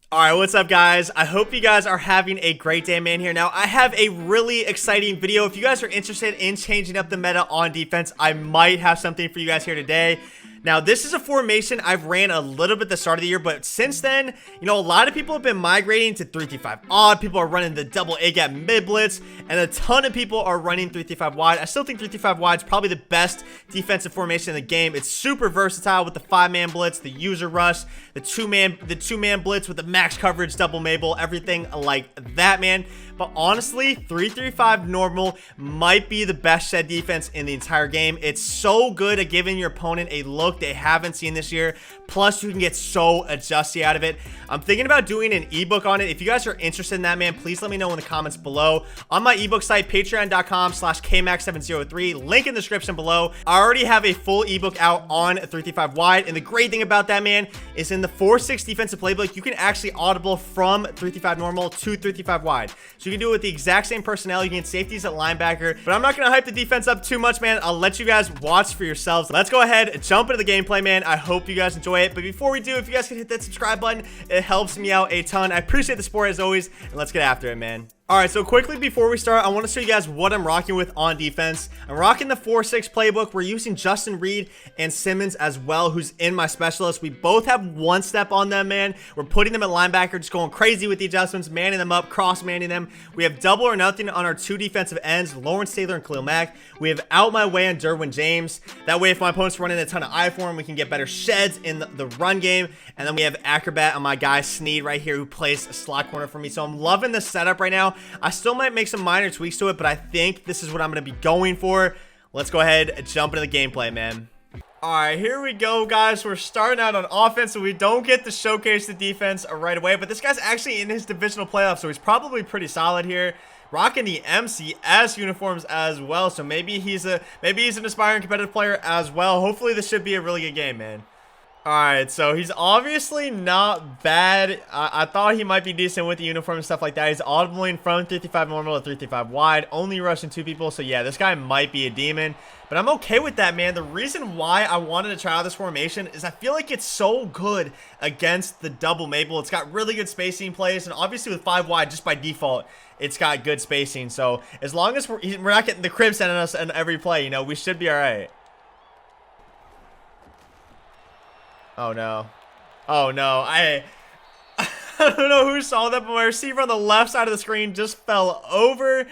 Alright, what's up guys? I hope you guys are having a great day, man. Here now, I have a really exciting video. If you guys are interested in changing up the meta on defense, I might have something for you guys here today. Now, this is a formation I've ran a little bit at the start of the year, but since then, you know, a lot of people have been migrating to 3-5 odd. People are running the double A gap mid blitz, and a ton of people are running 3-5 wide. I still think 3-5 wide is probably the best defensive formation in the game. It's super versatile with the 5-man blitz, the user rush, the two-man blitz with the max coverage, double Mabel, everything like that, man. But honestly, 3-3-5 normal might be the best shed defense in the entire game. It's so good at giving your opponent a look they haven't seen this year. Plus, you can get so adjusty out of it. I'm thinking about doing an ebook on it. If you guys are interested in that, man, please let me know in the comments below. On my ebook site, patreon.com/kmax703, link in the description below. I already have a full ebook out on 3-5 wide. And the great thing about that, man, is in the 4-6 defensive playbook, you can actually audible from 3-5 normal to 3-5 wide. So you can do it with the exact same personnel. You can get safeties at linebacker, but I'm not going to hype the defense up too much, man. I'll let you guys watch for yourselves. Let's go ahead and jump into the gameplay, man. I hope you guys enjoy it. But before we do, if you guys can hit that subscribe button, it helps me out a ton. I appreciate the support as always, and let's get after it, man. Alright, so quickly before we start, I want to show you guys what I'm rocking with on defense. I'm rocking the 4-6 playbook. We're using Justin Reed and Simmons as well, who's in my specialist. We both have one step on them, man. We're putting them at linebacker, just going crazy with the adjustments, manning them up, cross-manning them. We have double or nothing on our two defensive ends, Lawrence Taylor and Khalil Mack. We have out my way on Derwin James. That way, if my opponent's running a ton of I for him, we can get better sheds in the run game. And then we have Acrobat on my guy Sneed right here, who plays a slot corner for me. So I'm loving the setup right now. I still might make some minor tweaks to it, but I think this is what I'm going to be going for. Let's go ahead and jump into the gameplay, man. Alright, here we go, guys. We're starting out on offense, so we don't get to showcase the defense right away. But this guy's actually in his divisional playoff, so he's probably pretty solid here. Rocking the MCS uniforms as well, so maybe he's an aspiring competitive player as well. Hopefully, this should be a really good game, man. Alright, so he's obviously not bad. I thought he might be decent with the uniform and stuff like that. He's audibling from 3-5 normal to 3-5 wide, only rushing two people. So yeah, this guy might be a demon, but I'm okay with that, man. The reason why I wanted to try out this formation is I feel like it's so good against the double Mabel. It's got really good spacing plays, and obviously with 5 wide, just by default, it's got good spacing. So as long as we're not getting the crib sent on us in every play, you know, we should be all right. Oh no. Oh no. I don't know who saw that, but my receiver on the left side of the screen just fell over.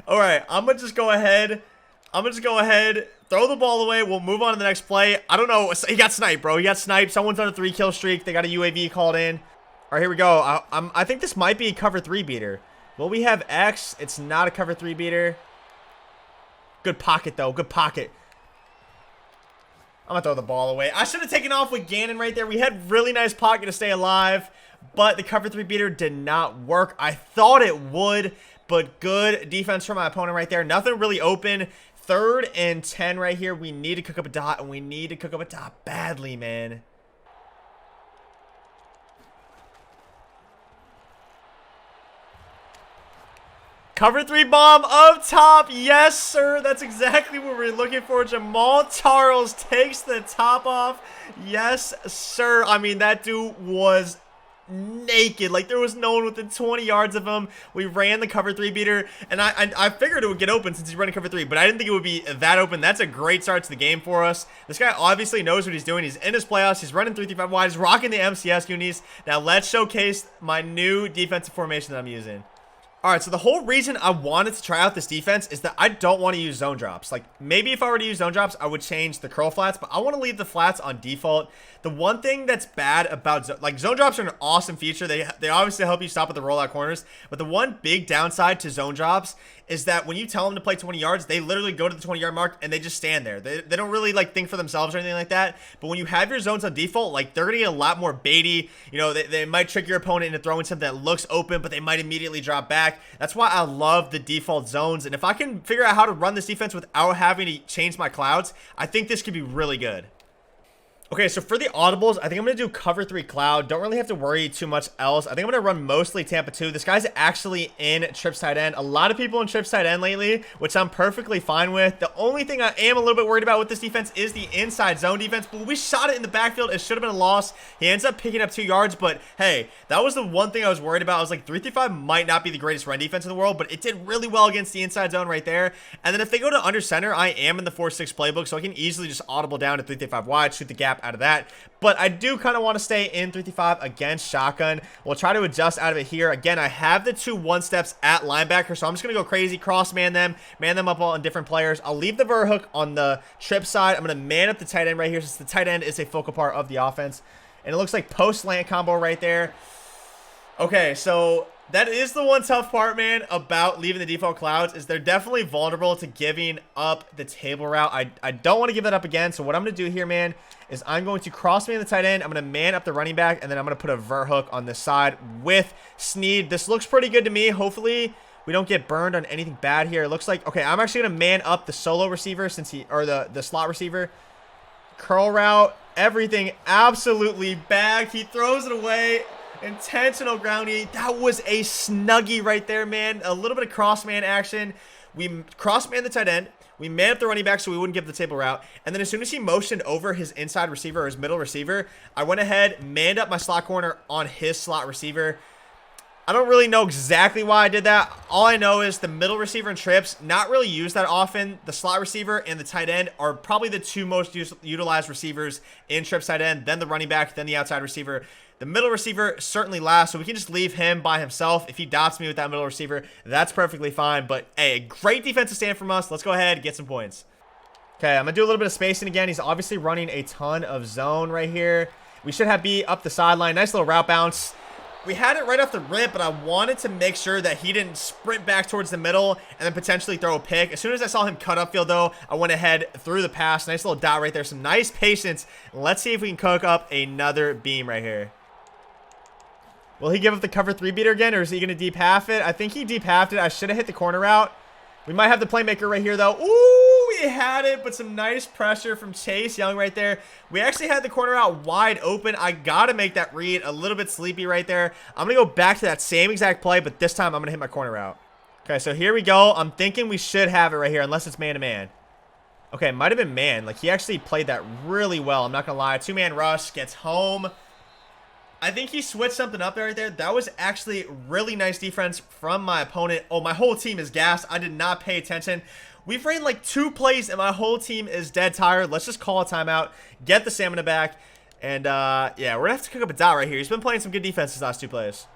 Alright, I'm gonna just go ahead. Throw the ball away. We'll move on to the next play. I don't know. He got sniped, bro. He got sniped. Someone's on a 3-kill streak. They got a UAV called in. Alright, here we go. I think this might be a cover 3 beater. Well, we have X. It's not a cover 3 beater. Good pocket, though. Good pocket. I'm gonna throw the ball away. I should have taken off with Gannon right there. We had really nice pocket to stay alive, but the cover 3 beater did not work. I thought it would, but good defense from my opponent right there. Nothing really open. 3rd and 10 right here. We need to cook up a dot, and we need to cook up a dot badly, man. Cover 3 bomb up top. Yes, sir. That's exactly what we're looking for. Jamal Charles takes the top off. Yes, sir. I mean, that dude was naked. Like, there was no one within 20 yards of him. We ran the cover 3 beater, and I figured it would get open since he's running cover 3, but I didn't think it would be that open. That's a great start to the game for us. This guy obviously knows what he's doing. He's in his playoffs. He's running 3-5 wide. He's rocking the MCS unis. Now, let's showcase my new defensive formation that I'm using. Alright, so the whole reason I wanted to try out this defense is that I don't want to use zone drops. Like, maybe if I were to use zone drops, I would change the curl flats, but I want to leave the flats on default. The one thing that's bad about, zone drops are an awesome feature. They obviously help you stop at the rollout corners, but the one big downside to zone drops is that when you tell them to play 20 yards, they literally go to the 20-yard mark and they just stand there. They don't really, like, think for themselves or anything like that. But when you have your zones on default, like, they're going to get a lot more baity. You know, they might trick your opponent into throwing something that looks open, but they might immediately drop back. That's why I love the default zones. And if I can figure out how to run this defense without having to change my clouds, I think this could be really good. Okay, so for the audibles, I think I'm going to do cover 3 cloud. Don't really have to worry too much else. I think I'm going to run mostly Tampa 2. This guy's actually in trips tight end. A lot of people in trips tight end lately, which I'm perfectly fine with. The only thing I am a little bit worried about with this defense is the inside zone defense. But we shot it in the backfield. It should have been a loss. He ends up picking up 2 yards. But hey, that was the one thing I was worried about. I was like, 335 might not be the greatest run defense in the world, but it did really well against the inside zone right there. And then if they go to under center, I am in the 4-6 playbook, so I can easily just audible down to 335 wide, shoot the gap out of that. But I do kind of want to stay in 335 against shotgun. We'll try to adjust out of it here. Again, I have the 2 1-steps at linebacker, so I'm just going to go crazy, cross man them up on different players. I'll leave the ver hook on the trip side. I'm going to man up the tight end right here since the tight end is a focal part of the offense. And it looks like post slant combo right there. Okay, so that is the one tough part, man, about leaving the default clouds is they're definitely vulnerable to giving up the table route. I don't want to give that up again. So what I'm going to do here, man, is I'm going to cross man the tight end. I'm going to man up the running back, and then I'm going to put a ver hook on this side with Sneed. This looks pretty good to me. Hopefully we don't get burned on anything bad here. It looks like, okay, I'm actually going to man up the solo receiver or the slot receiver. Curl route, everything absolutely bagged. He throws it away. Intentional grounding. That was a snuggie right there, man. A little bit of cross man action. We cross man the tight end. We man up the running back so we wouldn't give the table route. And then as soon as he motioned over his inside receiver or his middle receiver, I went ahead, manned up my slot corner on his slot receiver. I don't really know exactly why I did that. All I know is the middle receiver and trips, not really used that often. The slot receiver and the tight end are probably the 2 most utilized receivers in trips tight end, then the running back, then the outside receiver. The middle receiver certainly last, so we can just leave him by himself. If he dots me with that middle receiver, that's perfectly fine. But, hey, a great defensive stand from us. Let's go ahead and get some points. Okay, I'm going to do a little bit of spacing again. He's obviously running a ton of zone right here. We should have B up the sideline. Nice little route bounce. We had it right off the rip, but I wanted to make sure that he didn't sprint back towards the middle and then potentially throw a pick. As soon as I saw him cut upfield, though, I went ahead through the pass. Nice little dot right there. Some nice patience. Let's see if we can cook up another beam right here. Will he give up the cover 3 beater again, or is he going to deep half it? I think he deep halved it. I should have hit the corner route. We might have the playmaker right here, though. Ooh, we had it, but some nice pressure from Chase Young right there. We actually had the corner out wide open. I got to make that read a little bit sleepy right there. I'm going to go back to that same exact play, but this time I'm going to hit my corner route. Okay, so here we go. I'm thinking we should have it right here, unless it's man-to-man. Okay, it might have been man. Like, he actually played that really well. I'm not going to lie. 2-man rush, gets home. I think he switched something up right there. That was actually really nice defense from my opponent. Oh, my whole team is gassed. I did not pay attention. We've ran like 2 plays, and my whole team is dead tired. Let's just call a timeout, get the stamina back, and yeah, we're going to have to cook up a dot right here. He's been playing some good defense these last 2 plays.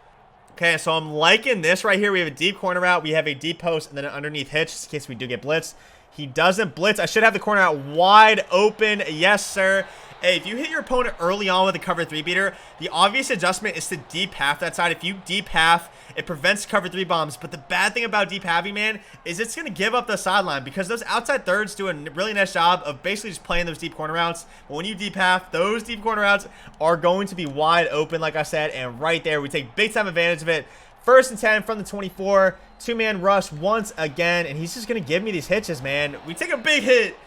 Okay, so I'm liking this right here. We have a deep corner route. We have a deep post, and then an underneath hitch just in case we do get blitzed. He doesn't blitz. I should have the corner out wide open. Yes, sir. Hey, if you hit your opponent early on with a cover 3 beater, the obvious adjustment is to deep half that side. If you deep half, it prevents cover 3 bombs. But the bad thing about deep halving, man, is it's going to give up the sideline because those outside thirds do a really nice job of basically just playing those deep corner routes. But when you deep half, those deep corner routes are going to be wide open, like I said. And right there, we take big time advantage of it. 1st and 10 from the 24. 2-man rush once again. And he's just going to give me these hitches, man. We take a big hit.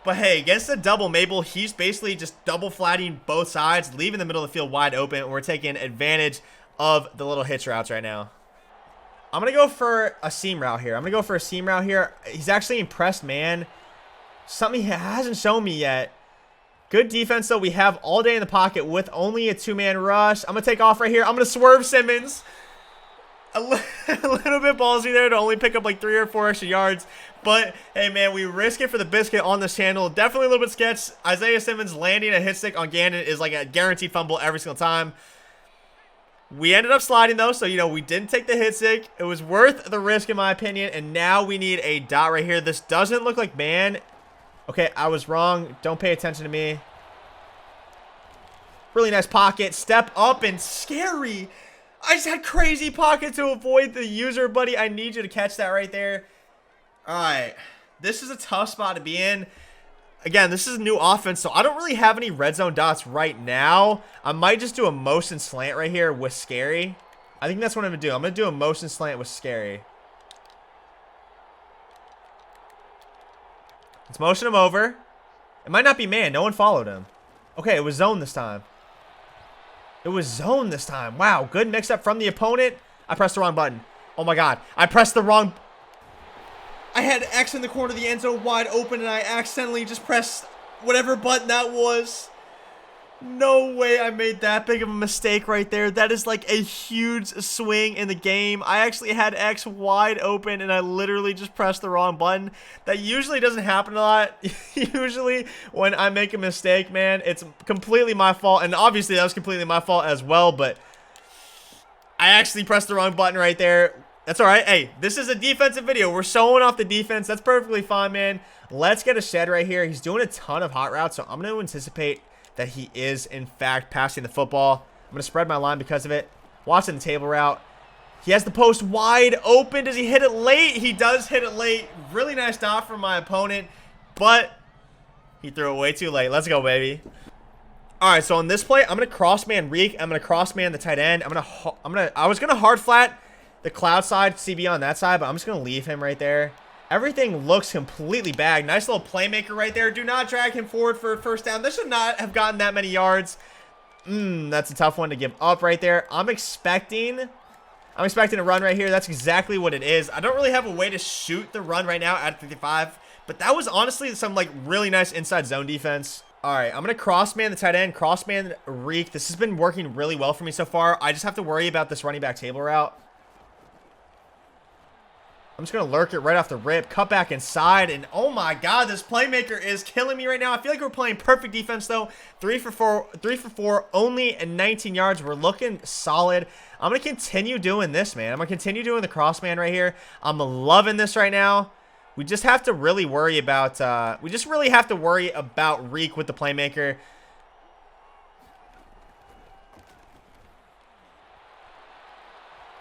But hey, against the double Mabel, he's basically just double flatting both sides, leaving the middle of the field wide open. We're taking advantage of the little hitch routes right now. I'm going to go for a seam route here. He's actually impressed, man. Something he hasn't shown me yet. Good defense, though. We have all day in the pocket with only a 2-man rush. I'm going to take off right here. I'm going to swerve Simmons. A little bit ballsy there to only pick up like 3 or 4 extra yards. But, hey, man, we risk it for the biscuit on this channel. Definitely a little bit sketch. Isaiah Simmons landing a hit stick on Gannon is like a guaranteed fumble every single time. We ended up sliding, though, so, you know, we didn't take the hit stick. It was worth the risk, in my opinion, and now we need a dot right here. This doesn't look like man. Okay, I was wrong. Don't pay attention to me. Really nice pocket. Step up and scary. I just had crazy pocket to avoid the user, buddy. I need you to catch that right there. All right. This is a tough spot to be in. Again, this is a new offense, so I don't really have any red zone dots right now. I might just do a motion slant right here with scary. I think that's what I'm going to do. I'm going to do a motion slant with scary. Let's motion him over. It might not be man. No one followed him. Okay, it was zone this time. It was zone this time. Wow, good mix-up from the opponent. I pressed the wrong button. Oh, my God. I pressed the wrong... I had X in the corner of the end zone wide open, and I accidentally just pressed whatever button that was. No way I made that big of a mistake right there. That is like a huge swing in the game. I actually had X wide open and I literally just pressed the wrong button. That usually doesn't happen a lot. Usually when I make a mistake, man, it's completely my fault. And obviously that was completely my fault as well, but I actually pressed the wrong button right there. That's all right. Hey, this is a defensive video. We're showing off the defense. That's perfectly fine, man. Let's get a shed right here. He's doing a ton of hot routes, so I'm going to anticipate that he is, in fact, passing the football. I'm going to spread my line because of it. Watching the table route. He has the post wide open. Does he hit it late? He does hit it late. Really nice dot from my opponent, but he threw it way too late. Let's go, baby. All right, so on this play, I'm going to cross-man Reek. I'm going to cross-man the tight end. I was going to hard flat the cloud side, CB on that side, but I'm just going to leave him right there. Everything looks completely bagged. Nice little playmaker right there. Do not drag him forward for a first down. This should not have gotten that many yards. That's a tough one to give up right there. I'm expecting a run right here. That's exactly what it is. I don't really have a way to shoot the run right now at 55, but that was honestly some like really nice inside zone defense. All right, I'm going to cross-man the tight end, cross-man Reek. This has been working really well for me so far. I just have to worry about this running back table route. I'm just going to lurk it right off the rip, cut back inside, and oh my God, this playmaker is killing me right now. I feel like we're playing perfect defense though. 3 for 4, only 19 yards. We're looking solid. I'm going to continue doing this, man. I'm going to continue doing the cross man right here. I'm loving this right now. We just have to really worry about, Reek with the playmaker.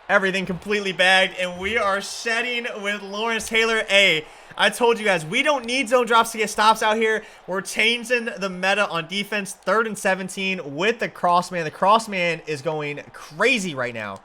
Everything completely bagged, and we are shedding with Lawrence Taylor. Hey, I told you guys, we don't need zone drops to get stops out here. We're changing the meta on defense. 3rd and 17 with the crossman. The crossman is going crazy right now.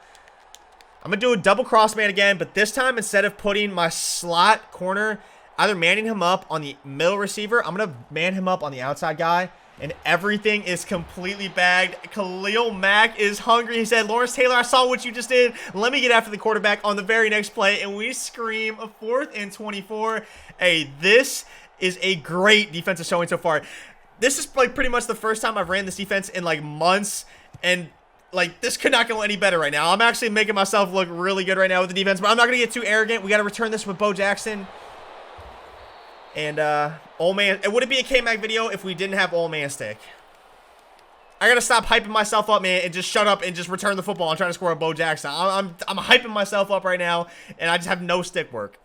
I'm going to do a double crossman again, but this time instead of putting my slot corner, either manning him up on the middle receiver, I'm going to man him up on the outside guy. And everything is completely bagged. Khalil Mack is hungry. He said, Lawrence Taylor, I saw what you just did. Let me get after the quarterback on the very next play. And we scream a 4th and 24. Hey, this is a great defensive showing so far. This is like pretty much the first time I've ran this defense in like months. And like this could not go any better right now. I'm actually making myself look really good right now with the defense. But I'm not going to get too arrogant. We got to return this with Bo Jackson. And, old man, it wouldn't be a K-Mac video if we didn't have old man stick. I gotta stop hyping myself up, man, and just shut up and just return the football. I'm trying to score a Bo Jackson. I'm hyping myself up right now, and I just have no stick work.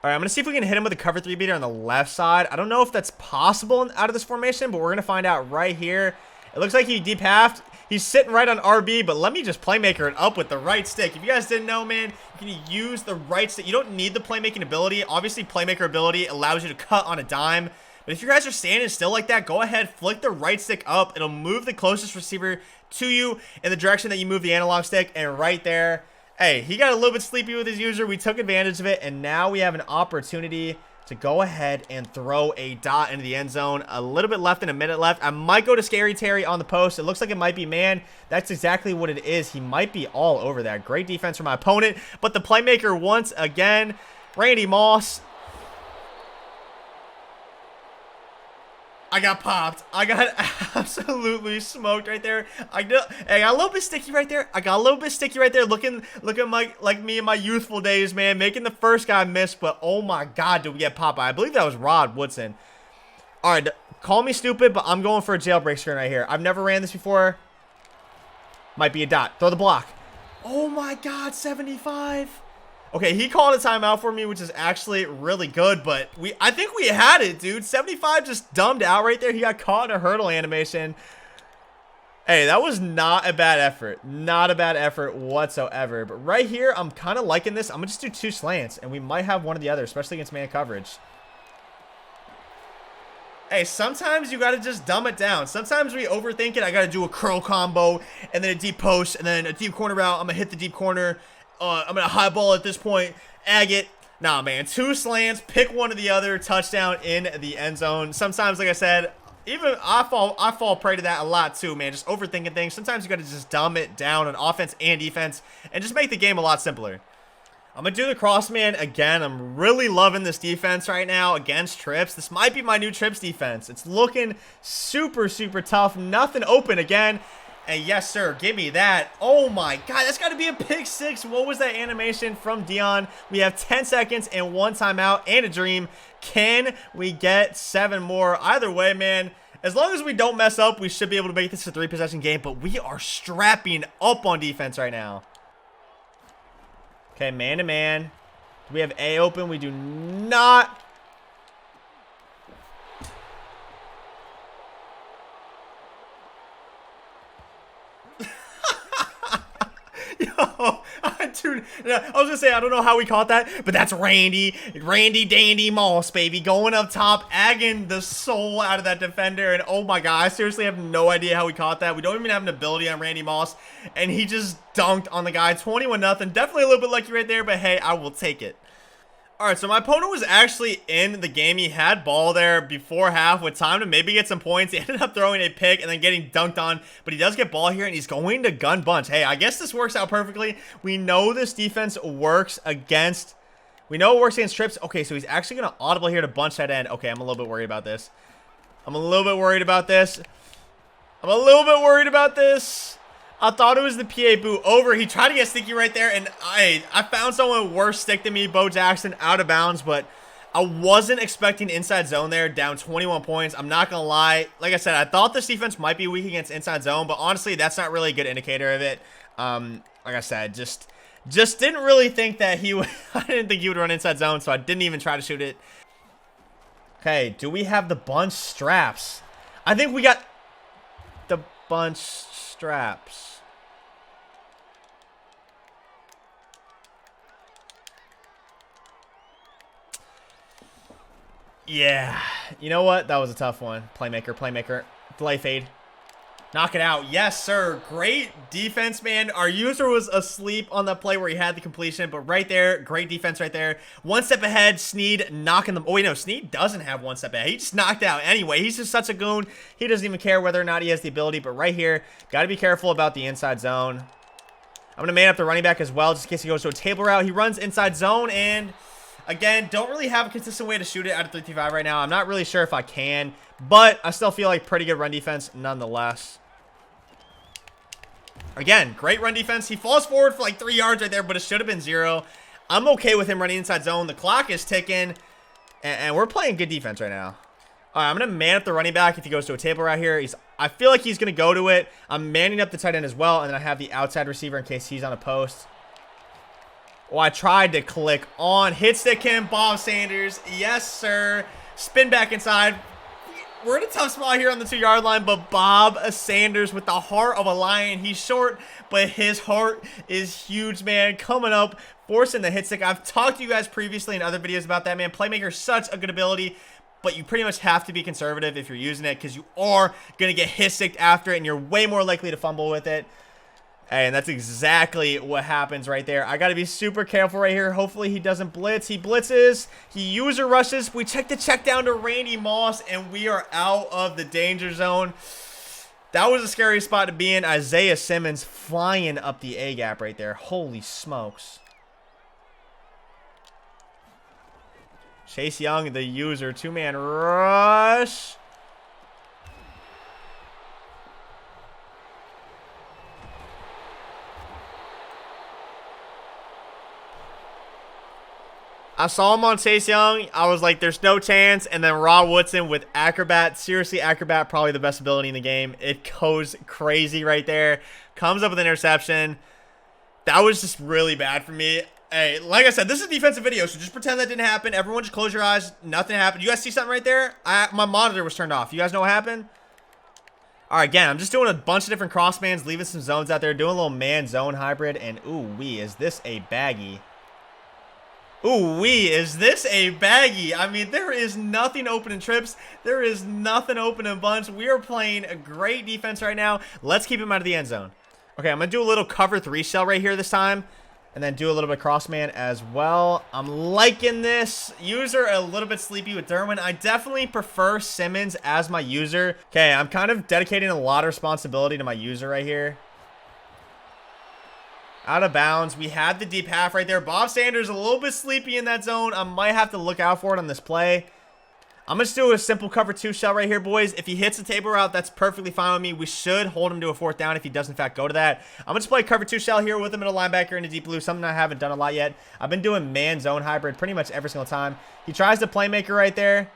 All right, I'm gonna see if we can hit him with a cover 3 beater on the left side. I don't know if that's possible out of this formation, but we're gonna find out right here. It looks like he deep halved. He's sitting right on RB, but let me just playmaker it up with the right stick. If you guys didn't know, man, you can use the right stick. You don't need the playmaking ability. Obviously, playmaker ability allows you to cut on a dime. But if you guys are standing still like that, go ahead, flick the right stick up. It'll move the closest receiver to you in the direction that you move the analog stick. And right there, hey, he got a little bit sleepy with his user. We took advantage of it, and now we have an opportunity to go ahead and throw a dot into the end zone. A little bit left and a minute left. I might go to Scary Terry on the post. It looks like it might be man. That's exactly what it is. He might be all over that. Great defense from my opponent. But the playmaker once again, Randy Moss. I got popped. I got absolutely smoked right there. I got a little bit sticky right there. Looking like me in my youthful days, man. Making the first guy miss, but oh my God, did we get popped by? I believe that was Rod Woodson. All right, call me stupid, but I'm going for a jailbreak screen right here. I've never ran this before. Might be a dot. Throw the block. Oh my God, 75. Okay, he called a timeout for me, which is actually really good, but I think we had it, dude. 75 just dumbed out right there. He got caught in a hurdle animation. Hey, that was not a bad effort. Not a bad effort whatsoever. But right here, I'm kind of liking this. I'm going to just do 2 slants, and we might have one or the other, especially against man coverage. Hey, sometimes you got to just dumb it down. Sometimes we overthink it. I got to do a curl combo, and then a deep post, and then a deep corner route. I'm going to hit the deep corner. I'm going to highball at this point. Agate. Nah, man. 2 slants. Pick one or the other. Touchdown in the end zone. Sometimes, like I said, Even I fall prey to that a lot too, man. Just overthinking things. Sometimes you got to just dumb it down on offense and defense and just make the game a lot simpler. I'm going to do the cross man again. I'm really loving this defense right now against trips. This might be my new trips defense. It's looking super, super tough. Nothing open again. And yes, sir, give me that. Oh my God, that's got to be a pick six. What was that animation from Dion? We have 10 seconds and 1 timeout and a dream. Can we get 7 more? Either way, man, as long as we don't mess up, we should be able to make this a 3-possession game, but we are strapping up on defense right now. Okay, man to man. Do we have A open? We do not. Yo, dude, I was gonna say, I don't know how we caught that, but that's Randy Dandy Moss, baby, going up top, agging the soul out of that defender, and oh my God, I seriously have no idea how we caught that. We don't even have an ability on Randy Moss, and he just dunked on the guy. 21-0, definitely a little bit lucky right there, but hey, I will take it. Alright, so my opponent was actually in the game. He had ball there before half with time to maybe get some points. He ended up throwing a pick and then getting dunked on, but he does get ball here, and he's going to gun bunch. Hey, I guess this works out perfectly. We know this defense works against... We know it works against trips. Okay, so he's actually going to audible here to bunch that end. Okay, I'm a little bit worried about this. I'm a little bit worried about this. I thought it was the PA boot over. He tried to get sticky right there, and I found someone worse stick than me, Bo Jackson, out of bounds, but I wasn't expecting inside zone there, down 21 points. I'm not going to lie. Like I said, I thought this defense might be weak against inside zone, but honestly, that's not really a good indicator of it. Like I said, just didn't really think that he would, I didn't think he would run inside zone, so I didn't even try to shoot it. Okay, do we have the bunch straps? I think we got the bunch straps. Yeah, you know what? That was a tough one. Playmaker. Delay fade. Knock it out. Yes, sir. Great defense, man. Our user was asleep on the play where he had the completion, but right there, great defense right there. 1 step ahead, Sneed knocking them. Oh, wait, no, Sneed doesn't have 1 step ahead. He just knocked out. Anyway, he's just such a goon. He doesn't even care whether or not he has the ability, but right here, got to be careful about the inside zone. I'm going to man up the running back as well, just in case he goes to a table route. He runs inside zone, and again, don't really have a consistent way to shoot it out of 335 right now. I'm not really sure if I can, but I still feel like pretty good run defense nonetheless. Again, great run defense. He falls forward for like 3 yards right there, but it should have been 0. I'm okay with him running inside zone. The clock is ticking, and we're playing good defense right now. All right, I'm going to man up the running back if he goes to a table right here. I feel like he's going to go to it. I'm manning up the tight end as well, and then I have the outside receiver in case he's on a post. Oh, I tried to click on. Hit stick him, Bob Sanders. Yes, sir. Spin back inside. We're in a tough spot here on the 2-yard line, but Bob Sanders with the heart of a lion. He's short, but his heart is huge, man. Coming up, forcing the hit stick. I've talked to you guys previously in other videos about that, man. Playmaker is such a good ability, but you pretty much have to be conservative if you're using it because you are going to get hit sticked after it, and you're way more likely to fumble with it. And that's exactly what happens right there. I got to be super careful right here. Hopefully he doesn't blitz. He blitzes. He user rushes. We check the check down to Randy Moss, and we are out of the danger zone. That was a scary spot to be in. Isaiah Simmons flying up the A gap right there. Holy smokes. Chase Young, the user. 2-man rush. I saw him on Chase Young. I was like, there's no chance. And then Rod Woodson with Acrobat. Seriously, Acrobat, probably the best ability in the game. It goes crazy right there. Comes up with an interception. That was just really bad for me. Hey, like I said, this is a defensive video, so just pretend that didn't happen. Everyone just close your eyes. Nothing happened. You guys see something right there? My monitor was turned off. You guys know what happened? All right, again, I'm just doing a bunch of different crossmans, leaving some zones out there, doing a little man-zone hybrid. And, ooh-wee, is this a baggie? Ooh-wee, is this a baggie? I mean, there is nothing open in trips. There is nothing open in bunch. We are playing a great defense right now. Let's keep him out of the end zone. Okay, I'm going to do a little cover 3 shell right here this time. And then do a little bit cross man as well. I'm liking this. User a little bit sleepy with Derwin. I definitely prefer Simmons as my user. Okay, I'm kind of dedicating a lot of responsibility to my user right here. Out of bounds. We had the deep half right there. Bob Sanders a little bit sleepy in that zone. I might have to look out for it on this play. I'm going to do a simple cover 2 shell right here, boys. If he hits a table route, that's perfectly fine with me. We should hold him to a 4th down if he does, in fact, go to that. I'm going to play cover 2 shell here with him in a linebacker in a deep blue, something I haven't done a lot yet. I've been doing man-zone hybrid pretty much every single time. He tries the playmaker right there.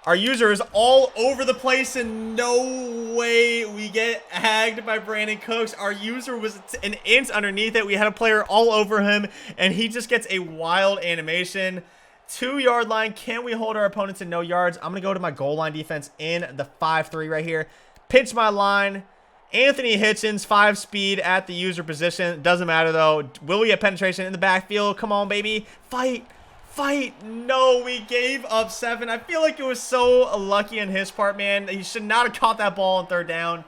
Our user is all over the place, and no way we get hagged by Brandon Cooks. Our user was an inch underneath it. We had a player all over him, and he just gets a wild animation. 2-yard line. Can we hold our opponents in no yards? I'm going to go to my goal line defense in the 5-3 right here. Pinch my line. Anthony Hitchens, 5 speed at the user position. Doesn't matter, though. Will we get penetration in the backfield? Come on, baby. Fight. Fight. No, we gave up 7. I feel like it was so lucky on his part, man. He should not have caught that ball on 3rd down.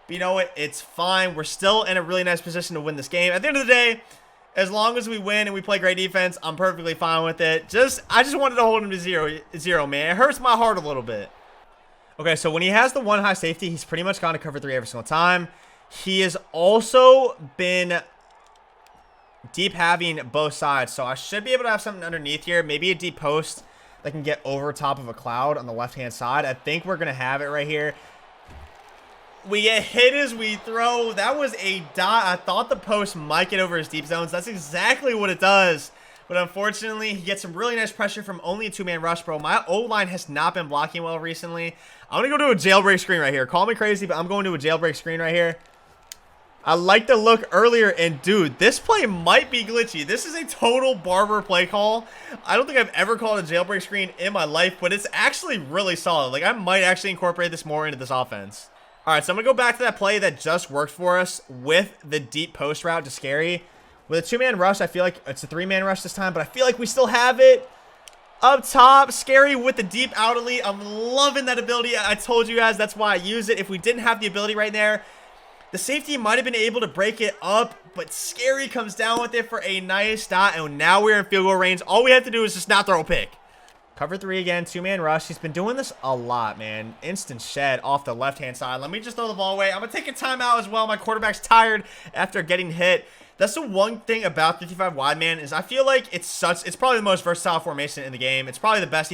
But you know what? It's fine. We're still in a really nice position to win this game. At the end of the day, as long as we win and we play great defense, I'm perfectly fine with it. I just wanted to hold him to 0, man. It hurts my heart a little bit. Okay, so when he has the 1 high safety, he's pretty much gone to cover 3 every single time. He has also been deep having both sides, so I should be able to have something underneath here. Maybe a deep post that can get over top of a cloud on the left-hand side. I think we're going to have it right here. We get hit as we throw. That was a dot. I thought the post might get over his deep zones. That's exactly what it does. But unfortunately, he gets some really nice pressure from only a 2-man rush, bro. My O-line has not been blocking well recently. I'm going to go to a jailbreak screen right here. Call me crazy, but I'm going to a jailbreak screen right here. I like the look earlier, and dude, this play might be glitchy. This is a total barber play call. I don't think I've ever called a jailbreak screen in my life, but it's actually really solid. Like, I might actually incorporate this more into this offense. All right, so I'm going to go back to that play that just worked for us with the deep post route to Scary. With a 2-man rush, I feel like it's a 3-man rush this time, but I feel like we still have it. Up top, Scary with the deep out elite. I'm loving that ability. I told you guys that's why I use it. If we didn't have the ability right there, the safety might have been able to break it up, but Scary comes down with it for a nice dot, and now we're in field goal range. All we have to do is just not throw a pick. Cover 3 again, 2-man rush. He's been doing this a lot, man. Instant shed off the left-hand side. Let me just throw the ball away. I'm going to take a timeout as well. My quarterback's tired after getting hit. That's the one thing about 55 wide, man, is I feel like it's probably the most versatile formation in the game. It's probably the best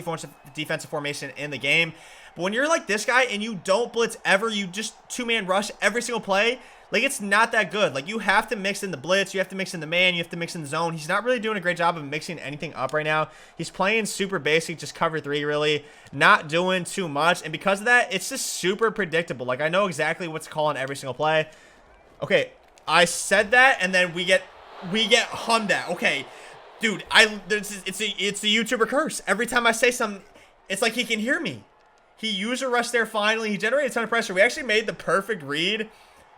defensive formation in the game. But when you're like this guy and you don't blitz ever, you just 2-man rush every single play, like, it's not that good. Like, you have to mix in the blitz, you have to mix in the man, you have to mix in the zone. He's not really doing a great job of mixing anything up right now. He's playing super basic, just cover 3, really, not doing too much. And because of that, it's just super predictable. Like, I know exactly what to call on every single play. Okay, I said that, and then we get hummed at. Okay, dude, it's a YouTuber curse. Every time I say something, it's like he can hear me. He used a rush there finally. He generated a ton of pressure. We actually made the perfect read,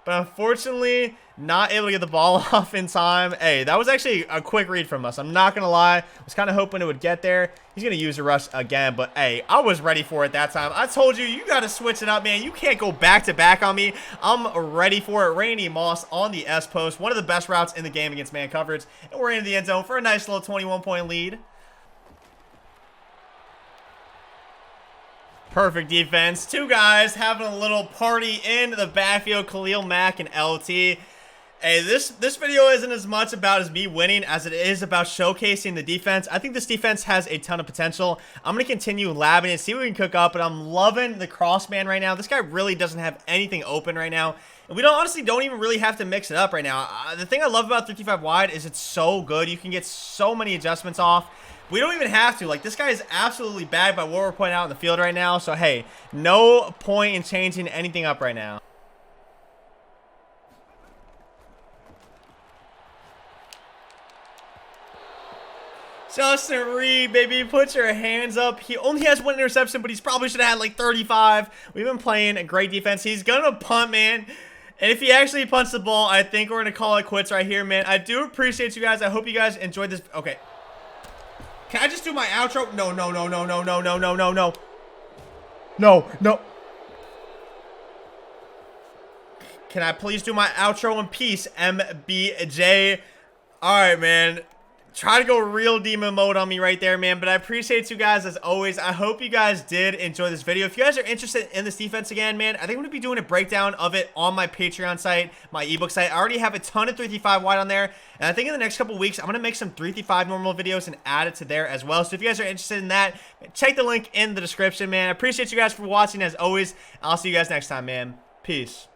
but unfortunately, not able to get the ball off in time. Hey, that was actually a quick read from us. I'm not going to lie. I was kind of hoping it would get there. He's going to use a rush again, but hey, I was ready for it that time. I told you, you got to switch it up, man. You can't go back-to-back on me. I'm ready for it. Randy Moss on the S-post. One of the best routes in the game against man coverage, and we're into the end zone for a nice little 21-point lead. Perfect defense. 2 guys having a little party in the backfield. Khalil Mack and LT. Hey, this video isn't as much about me winning as it is about showcasing the defense. I think this defense has a ton of potential. I'm going to continue labbing it, see what we can cook up, but I'm loving the crossman right now. This guy really doesn't have anything open right now. And we honestly don't even really have to mix it up right now. The thing I love about 55 wide is it's so good. You can get so many adjustments off. We don't even have to. Like, this guy is absolutely bad by what we're putting out in the field right now. So, hey, no point in changing anything up right now. Justin Reed, baby, put your hands up. He only has 1 interception, but he's probably should have had like 35. We've been playing a great defense. He's going to punt, man. And if he actually punts the ball, I think we're going to call it quits right here, man. I do appreciate you guys. I hope you guys enjoyed this. Okay. Can I just do my outro? No. Can I please do my outro in peace, MBJ? All right, man. Try to go real demon mode on me right there, man. But I appreciate you guys as always. I hope you guys did enjoy this video. If you guys are interested in this defense again, man, I think I'm going to be doing a breakdown of it on my Patreon site, my ebook site. I already have a ton of 335 wide on there. And I think in the next couple weeks, I'm going to make some 335 normal videos and add it to there as well. So if you guys are interested in that, check the link in the description, man. I appreciate you guys for watching as always. I'll see you guys next time, man. Peace.